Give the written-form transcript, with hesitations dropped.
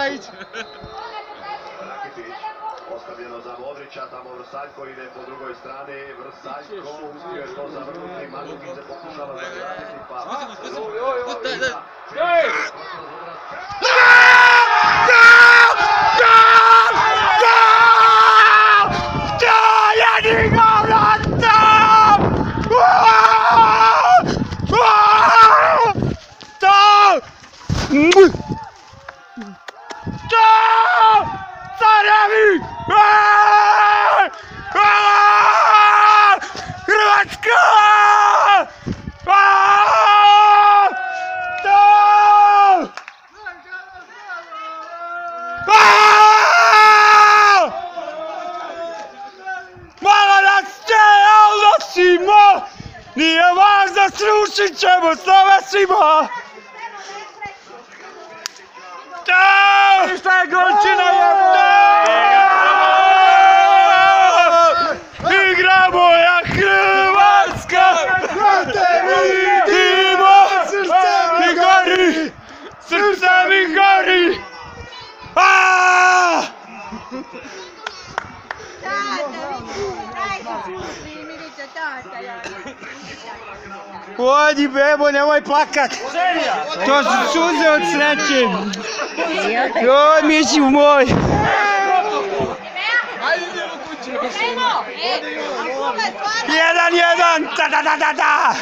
mora ići. Ostavljeno za Modrića, tamo Vrsaljko ide po drugoj strani, Vrsaljko uspio je to zavrnuti, Mandžukić se pokušava zavratiti, pa... Carevi! Hrvatska! Malo nas nosimo! Nije važno, srušit ćemo Slovesima! Šta je golčina jedna? Igramo ja Hrvatska! Vidimo! Mi gori! Srce mi gori! Odi bebo, nemoj plakat! To su suze od sreće! Joj, mišiv moj! Jedan, ta da da da da!